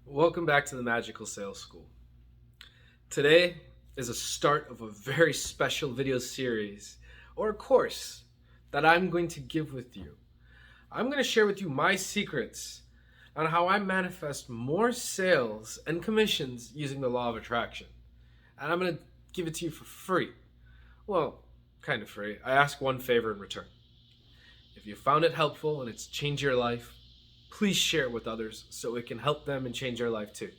Welcome back to the Magical Sales School. Today is a start of a very special video series or course that I'm going to give with you. I'm going to share with you my secrets on how I manifest more sales and commissions using the law of attraction. And I'm going to give it to you for free. Well, kind of free. I ask one favor in return. If you found it helpful and it's changed your life, please share it with others so it can help them and change their life too.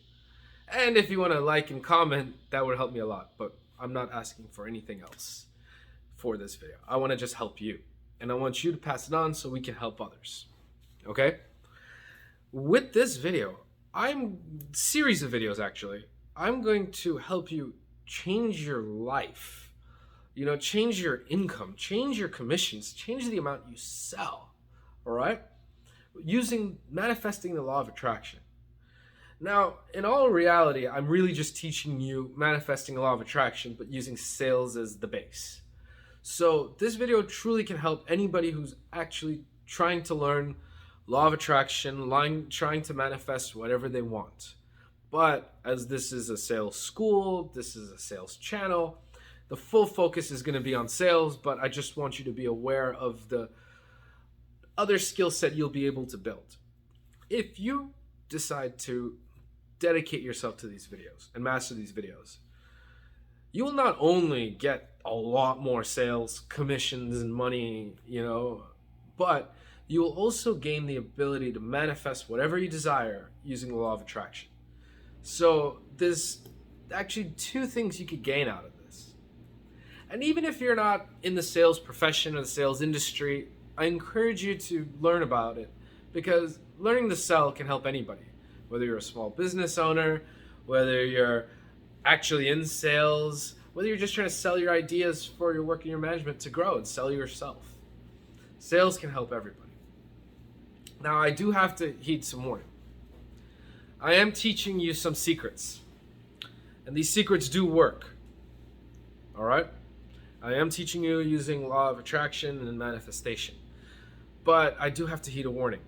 And if you want to like and comment, that would help me a lot, but I'm not asking for anything else for this video. I want to just help you, and I want you to pass it on so we can help others. Okay? With this video, series of videos actually, I'm going to help you change your life. Change your income, change your commissions, change the amount you sell. All right? Manifesting the law of attraction. Now, in all reality, I'm really just teaching you manifesting the law of attraction, but using sales as the base. So this video truly can help anybody who's actually trying to learn law of attraction, trying to manifest whatever they want. But as this is a sales school, this is a sales channel, the full focus is going to be on sales, but I just want you to be aware of the other skill set you'll be able to build. If you decide to dedicate yourself to these videos and master these videos, you will not only get a lot more sales, commissions, and money, but you will also gain the ability to manifest whatever you desire using the law of attraction. So there's actually two things you could gain out of this. And even if you're not in the sales profession or the sales industry, I encourage you to learn about it, because learning to sell can help anybody, whether you're a small business owner, whether you're actually in sales, whether you're just trying to sell your ideas for your work and your management to grow and sell yourself. Sales can help everybody. Now, I do have to heed some warning. I am teaching you some secrets, and these secrets do work. All right? I am teaching you using law of attraction and manifestation. But I do have to heed a warning.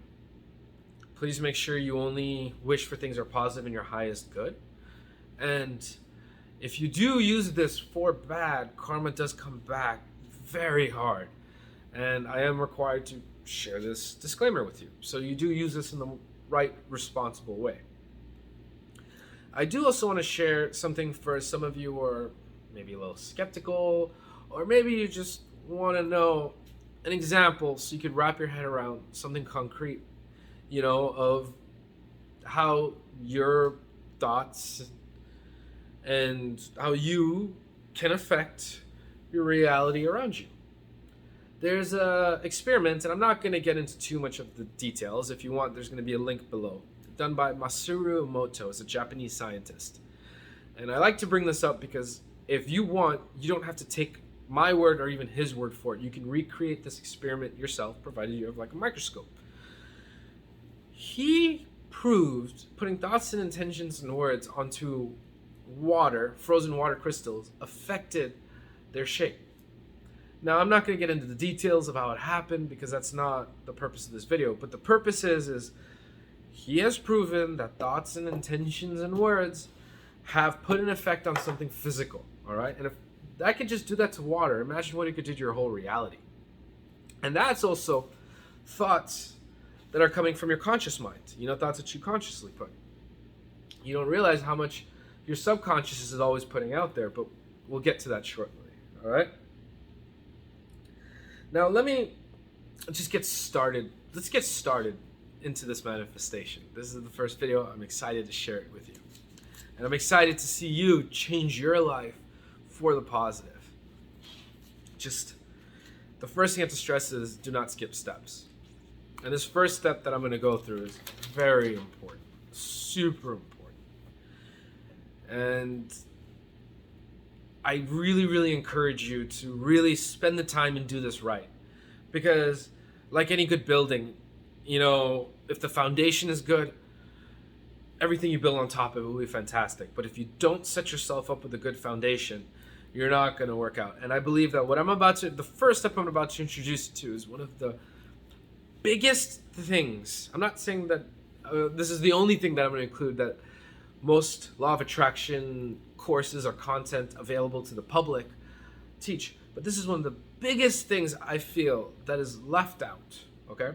Please make sure you only wish for things that are positive and your highest good. And if you do use this for bad, karma does come back very hard. And I am required to share this disclaimer with you. So you do use this in the right, responsible way. I do also want to share something for some of you who are maybe a little skeptical, or maybe you just want to know an example so you could wrap your head around something concrete, of how your thoughts and how you can affect your reality around you. There's a experiment, and I'm not going to get into too much of the details. If you want, there's going to be a link below, done by Masaru Emoto, as a Japanese scientist. And I like to bring this up because if you want, you don't have to take my word or even his word for it. You can recreate this experiment yourself, provided you have like a microscope. He proved putting thoughts and intentions and words onto water, frozen water crystals, affected their shape. Now, I'm not going to get into the details of how it happened because that's not the purpose of this video, but the purpose is he has proven that thoughts and intentions and words have put an effect on something physical, all right? And if I could just do that to water, imagine what it could do to your whole reality. And that's also thoughts that are coming from your conscious mind, thoughts that you consciously put. You don't realize how much your subconscious is always putting out there, but we'll get to that shortly, all right? Now, let me just get started. Let's get started into this manifestation. This is the first video. I'm excited to share it with you. And I'm excited to see you change your life for the positive. Just the first thing I have to stress is do not skip steps. And this first step that I'm going to go through is very important, super important. And I really, really encourage you to really spend the time and do this right. Because like any good building, if the foundation is good, everything you build on top of it will be fantastic. But if you don't set yourself up with a good foundation, you're not going to work out. And I believe that the first step I'm about to introduce you to is one of the biggest things. I'm not saying that this is the only thing that I'm going to include that most law of attraction courses or content available to the public teach. But this is one of the biggest things I feel that is left out, okay?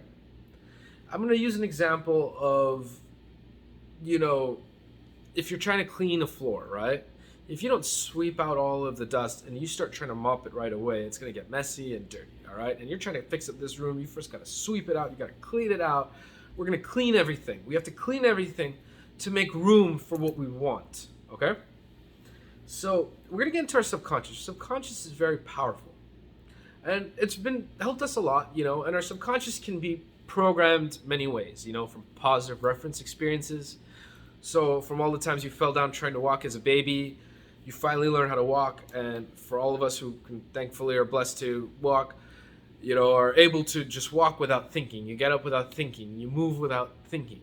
I'm going to use an example of, you know, if you're trying to clean a floor, right? If you don't sweep out all of the dust and you start trying to mop it right away, it's going to get messy and dirty, all right? And you're trying to fix up this room, you first got to sweep it out, you got to clean it out. We're going to clean everything. We have to clean everything to make room for what we want, okay? So we're going to get into our subconscious. Subconscious is very powerful. And it's been helped us a lot, you know, and our subconscious can be programmed many ways, you know, from positive reference experiences. So from all the times you fell down trying to walk as a baby, you finally learn how to walk. And for all of us who can thankfully are blessed to walk, you know, are able to just walk without thinking. You get up without thinking. You move without thinking.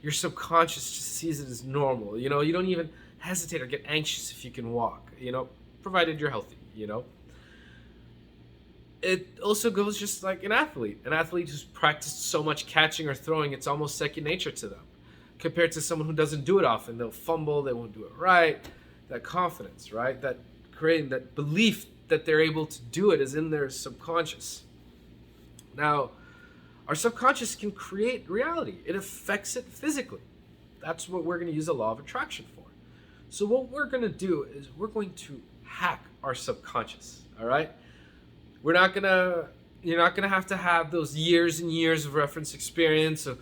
Your subconscious just sees it as normal. You know, you don't even hesitate or get anxious if you can walk, you know, provided you're healthy, you know. It also goes just like an athlete. An athlete who's practiced so much catching or throwing, it's almost second nature to them. Compared to someone who doesn't do it often. They'll fumble, they won't do it right. That confidence, right? That creating that belief that they're able to do it is in their subconscious. Now, our subconscious can create reality. It affects it physically. That's what we're going to use the law of attraction for. So what we're going to do is we're going to hack our subconscious, all right? You're not going to have those years and years of reference experience of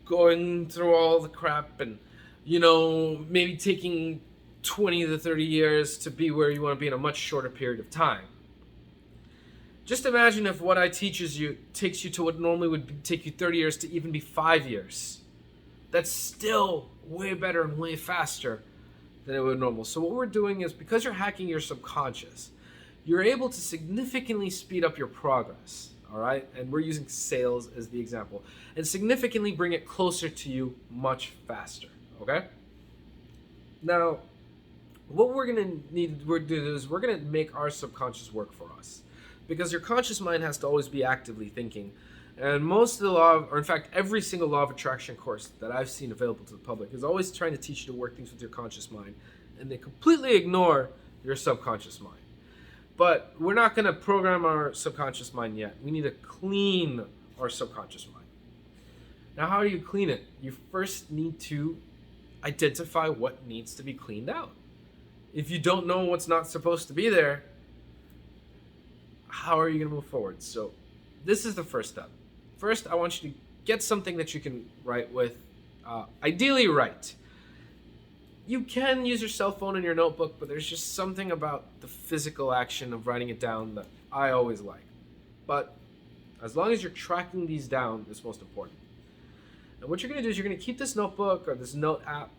going through all the crap and, you know, maybe taking 20 to 30 years to be where you want to be in a much shorter period of time. Just imagine if what I teaches you takes you to what normally would take you 30 years to even be 5 years. That's still way better and way faster than it would normal. So what we're doing is, because you're hacking your subconscious, you're able to significantly speed up your progress, all right? And we're using sales as the example. And significantly bring it closer to you much faster, okay? Now, what we're gonna do is we're gonna make our subconscious work for us. Because your conscious mind has to always be actively thinking. And most of the or in fact, every single law of attraction course that I've seen available to the public is always trying to teach you to work things with your conscious mind. And they completely ignore your subconscious mind. But we're not going to program our subconscious mind yet. We need to clean our subconscious mind. Now, how do you clean it? You first need to identify what needs to be cleaned out. If you don't know what's not supposed to be there, how are you going to move forward? So this is the first step. First, I want you to get something that you can write with. Ideally, write. You can use your cell phone and your notebook, but there's just something about the physical action of writing it down that I always like. But as long as you're tracking these down, it's most important. And what you're going to do is you're going to keep this notebook or this note app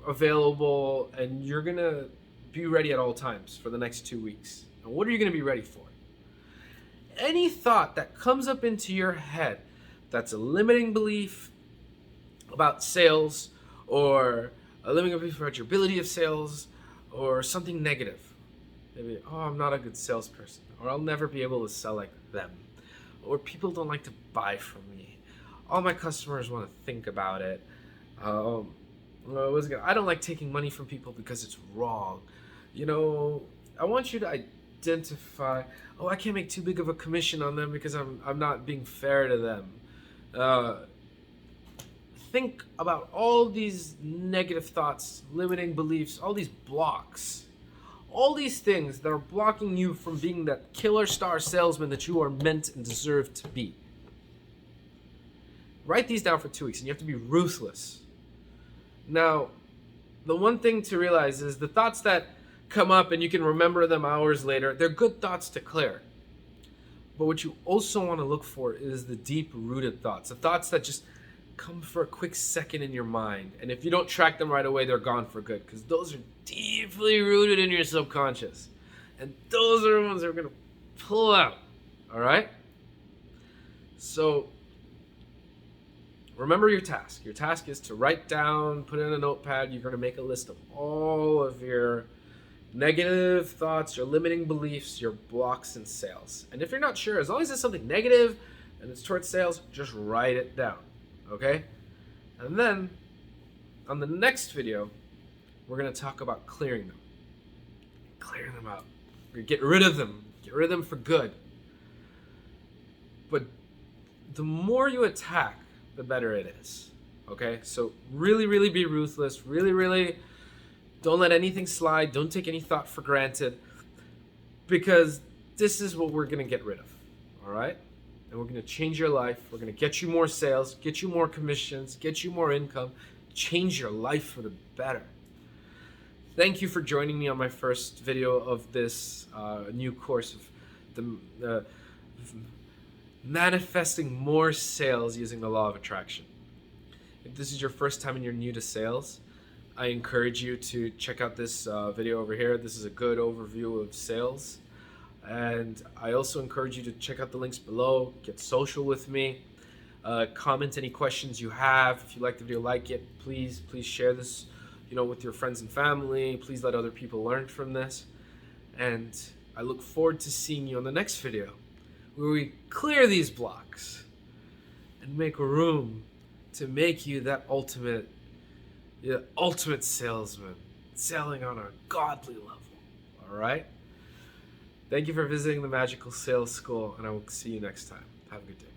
available, and you're going to be ready at all times for the next 2 weeks. And what are you going to be ready for? Any thought that comes up into your head that's a limiting belief about sales, or a limiting belief about your ability of sales, or something negative. Maybe, oh, I'm not a good salesperson, or I'll never be able to sell like them, or people don't like to buy from me. All my customers want to think about it. I don't like taking money from people because it's wrong. You know, I want you to identify, oh, I can't make too big of a commission on them because I'm not being fair to them. Think about all these negative thoughts, limiting beliefs, all these blocks, all these things that are blocking you from being that killer star salesman that you are meant and deserve to be. Write these down for 2 weeks, and you have to be ruthless. Now, the one thing to realize is the thoughts that come up and you can remember them hours later, they're good thoughts to clear. But what you also want to look for is the deep-rooted thoughts, the thoughts that just come for a quick second in your mind. And if you don't track them right away, they're gone for good, because those are deeply rooted in your subconscious. And those are the ones that are going to pull out. All right? So remember your task. Your task is to write down, put in a notepad. You're going to make a list of all of your negative thoughts, your limiting beliefs, your blocks in sales. And if you're not sure, as long as it's something negative and it's towards sales, just write it down. Okay? And then on the next video, we're going to talk about clearing them. Clearing them out. Get rid of them. Get rid of them for good. But the more you attack, the better it is. Okay? So really, really be ruthless. Really, really don't let anything slide. Don't take any thought for granted. Because this is what we're going to get rid of. All right? And we're going to change your life. We're going to get you more sales, get you more commissions, get you more income, change your life for the better. Thank you for joining me on my first video of this new course of the manifesting more sales using the law of attraction. If this is your first time and you're new to sales, I encourage you to check out this video over here. This is a good overview of sales. And I also encourage you to check out the links below, get social with me, comment any questions you have. If you like the video, like it, please share this, with your friends and family. Please let other people learn from this. And I look forward to seeing you on the next video, where we clear these blocks and make room to make you that ultimate salesman, selling on a godly level. All right? Thank you for visiting the Magical Sales School, and I will see you next time. Have a good day.